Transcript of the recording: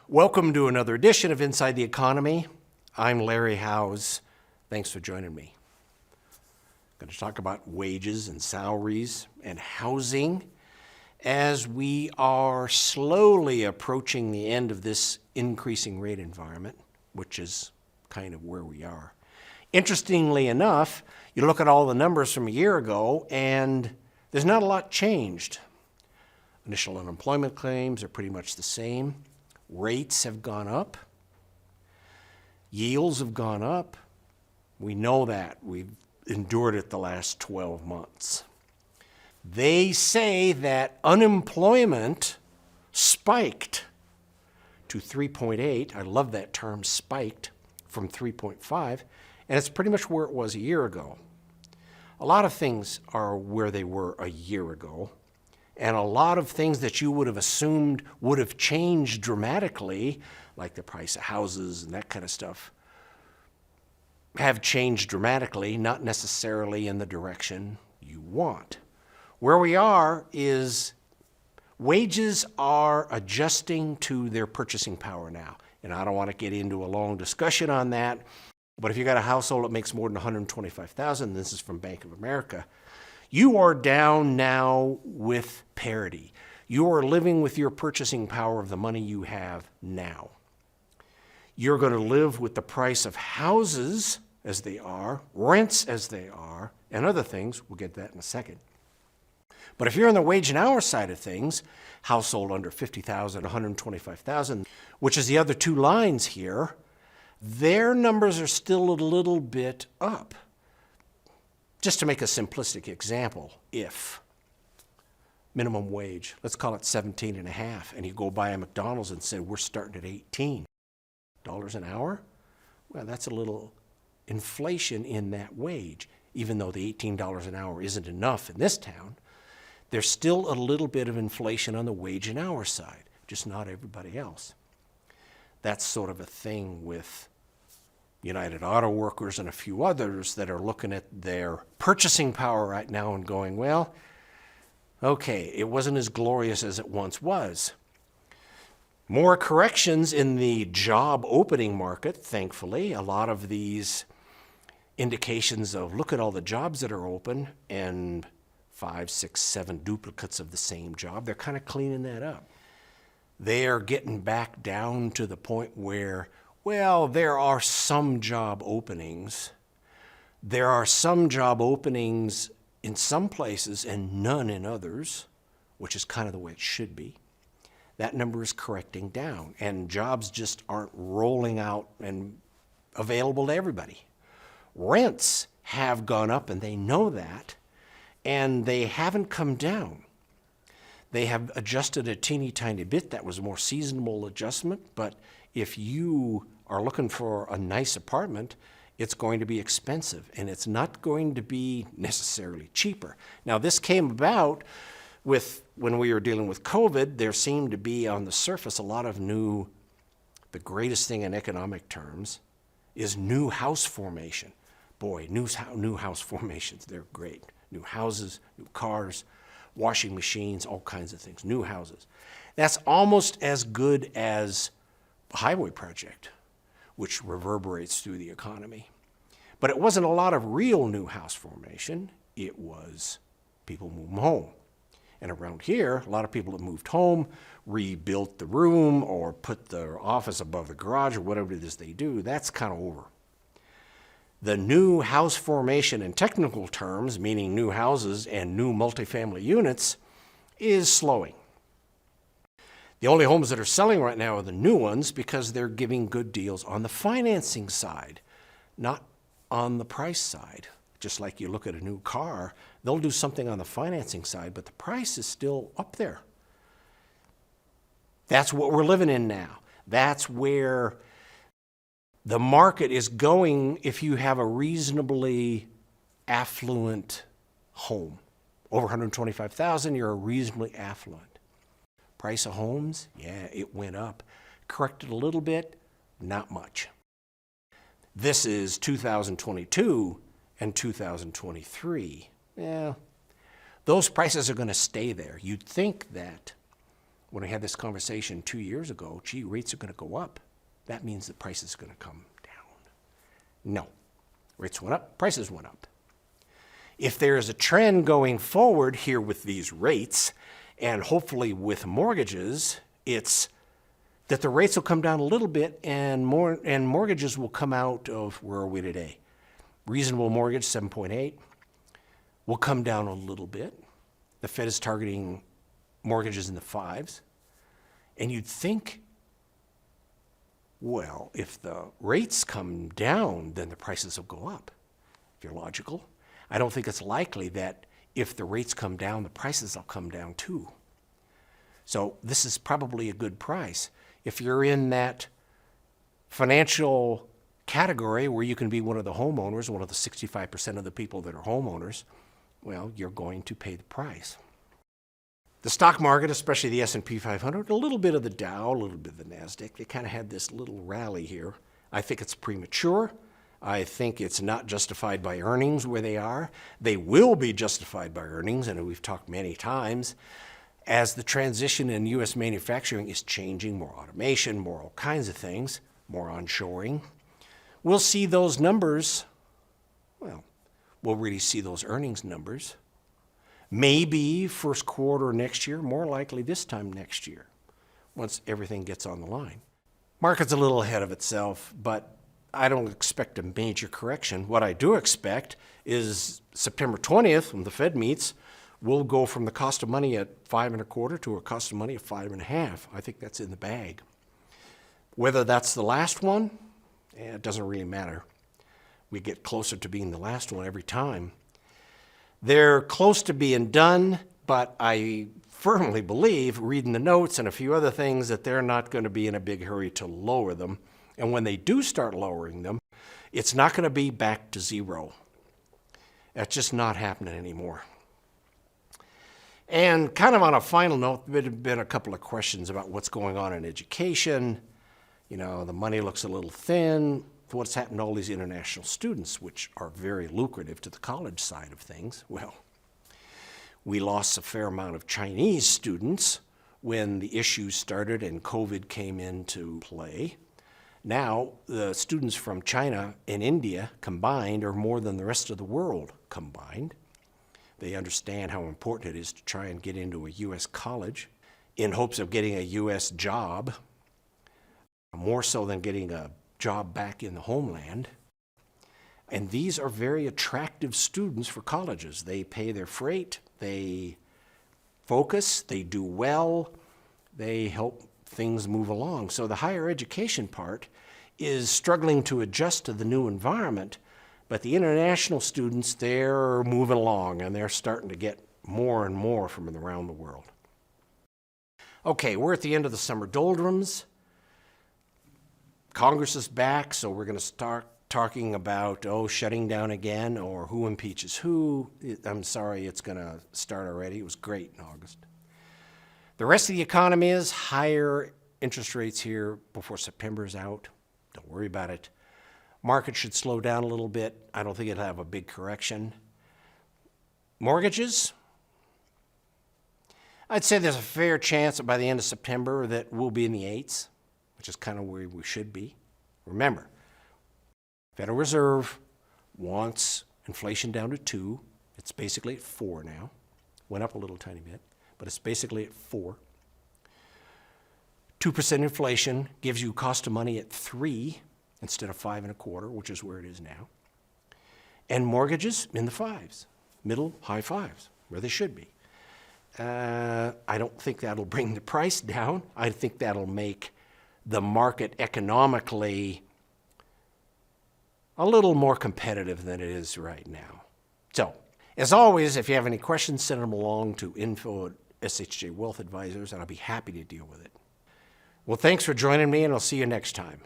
Welcome to another edition of Inside the Economy. I'm Larry Howes. Thanks for joining me. I'm going to talk about wages and salaries and housing as we are slowly approaching the end of this increasing rate environment, which is kind of where we are. Interestingly enough, you look at all the numbers from a year ago and there's not a lot changed. Initial unemployment claims are pretty much the same. Rates have gone up. Yields have gone up. We know that. We've endured it the last 12 months. They say that unemployment spiked to 3.8. I love that term, spiked, from 3.5, and it's pretty much where it was a year ago. A lot of things are where they were a year ago. And a lot of things that you would have assumed would have changed dramatically, like the price of houses and that kind of stuff, have changed dramatically, not necessarily in the direction you want. Where we are is wages are adjusting to their purchasing power now. And I don't want to get into a long discussion on that, but if you got a household that makes more than $125,000, this is from Bank of America, you are down now with parity. You are living with your purchasing power of the money you have now. You're going to live with the price of houses as they are, rents as they are, and other things. We'll get to that in a second. But if you're on the wage and hour side of things, household under $50,000, $125,000, which is the other two lines here, their numbers are still a little bit up. Just to make a simplistic example, if minimum wage, let's call it 17 and a half, and you go buy a McDonald's and say, we're starting at $18 an hour, well, that's a little inflation in that wage. Even though the $18 an hour isn't enough in this town, there's still a little bit of inflation on the wage and hour side, just not everybody else. That's sort of a thing with United Auto Workers and a few others that are looking at their purchasing power right now and going, well, okay, it wasn't as glorious as it once was. More corrections in the job opening market, thankfully. A lot of these indications of look at all the jobs that are open and 5, 6, 7 duplicates of the same job, they're kind of cleaning that up. They are getting back down to the point where, well, there are some job openings. There are some job openings in some places and none in others, which is kind of the way it should be. That number is correcting down, and jobs just aren't rolling out and available to everybody. Rents have gone up, and they know that, and they haven't come down. They have adjusted a teeny tiny bit. That was a more seasonable adjustment, but if you are looking for a nice apartment, it's going to be expensive, and it's not going to be necessarily cheaper. Now, this came about with when we were dealing with COVID. There seemed to be on the surface a lot of the greatest thing in economic terms is new house formation. Boy, new house formations, they're great. New houses, new cars, washing machines, all kinds of things, new houses. That's almost as good as a highway project, which reverberates through the economy. But it wasn't a lot of real new house formation. It was people moving home. And around here, a lot of people that moved home rebuilt the room or put their office above the garage or whatever it is they do. That's kind of over. The new house formation in technical terms, meaning new houses and new multifamily units, is slowing. The only homes that are selling right now are the new ones because they're giving good deals on the financing side, not on the price side. Just like you look at a new car, they'll do something on the financing side, but the price is still up there. That's what we're living in now. That's where the market is going if you have a reasonably affluent home. Over $125,000, you're a reasonably affluent. Price of homes, yeah, it went up. Corrected a little bit, not much. This is 2022 and 2023. Yeah, those prices are going to stay there. You'd think that When I had this conversation 2 years ago, gee, rates are going to go up. That means the price is going to come down. No. Rates went up, prices went up. If there is a trend going forward here with these rates, and hopefully with mortgages, it's that the rates will come down a little bit and mortgages will come out of, where are we today? Reasonable mortgage, 7.8, will come down a little bit. The Fed is targeting mortgages in the 5s. And you'd think, well, if the rates come down, then the prices will go up, if you're logical. I don't think it's likely that if the rates come down, the prices will come down too. So this is probably a good price. If you're in that financial category where you can be one of the homeowners, one of the 65% of the people that are homeowners, well, you're going to pay the price. The stock market, especially the S&P 500, a little bit of the Dow, a little bit of the NASDAQ, they kind of had this little rally here. I think it's premature. I think it's not justified by earnings where they are. They will be justified by earnings, and we've talked many times, as the transition in U.S. manufacturing is changing, more automation, more all kinds of things, more onshoring. We'll see those numbers, well, we'll really see those earnings numbers. Maybe first quarter next year, more likely this time next year, once everything gets on the line. Market's a little ahead of itself, but I don't expect a major correction. What I do expect is September 20th, when the Fed meets, we'll go from the cost of money at 5.25 to a cost of money of 5.5. I think that's in the bag. Whether that's the last one, it doesn't really matter. We get closer to being the last one every time. They're close to being done, but I firmly believe, reading the notes and a few other things, that they're not going to be in a big hurry to lower them. And when they do start lowering them, it's not going to be back to zero. That's just not happening anymore. And kind of on a final note, there have been a couple of questions about what's going on in education. You know, the money looks a little thin. What's happened to all these international students, which are very lucrative to the college side of things? Well, we lost a fair amount of Chinese students when the issues started and COVID came into play. Now, the students from China and India combined are more than the rest of the world combined. They understand how important it is to try and get into a U.S. college in hopes of getting a U.S. job, more so than getting a job back in the homeland. And these are very attractive students for colleges. They pay their freight, they focus, they do well, they help things move along. So the higher education part is struggling to adjust to the new environment, but the international students, they're moving along and they're starting to get more and more from around the world. Okay, we're at the end of the summer doldrums. Congress is back, so we're going to start talking about, shutting down again, or who impeaches who. I'm sorry, it's going to start already. It was great in August. The rest of the economy is higher interest rates here before September is out. Don't worry about it. Market should slow down a little bit. I don't think it'll have a big correction. Mortgages, I'd say there's a fair chance that by the end of September that we'll be in the 8s, which is kind of where we should be. Remember, Federal Reserve wants inflation down to 2. It's basically at 4 now. Went up a little tiny bit, but it's basically at 4. 2% inflation gives you cost of money at 3 instead of 5.25, which is where it is now. And mortgages in the 5s, middle, high 5s, where they should be. I don't think that'll bring the price down. I think that'll make the market economically a little more competitive than it is right now. So, as always, if you have any questions, send them along to info@SHJ Wealth Advisors, and I'll be happy to deal with it. Well, thanks for joining me, and I'll see you next time.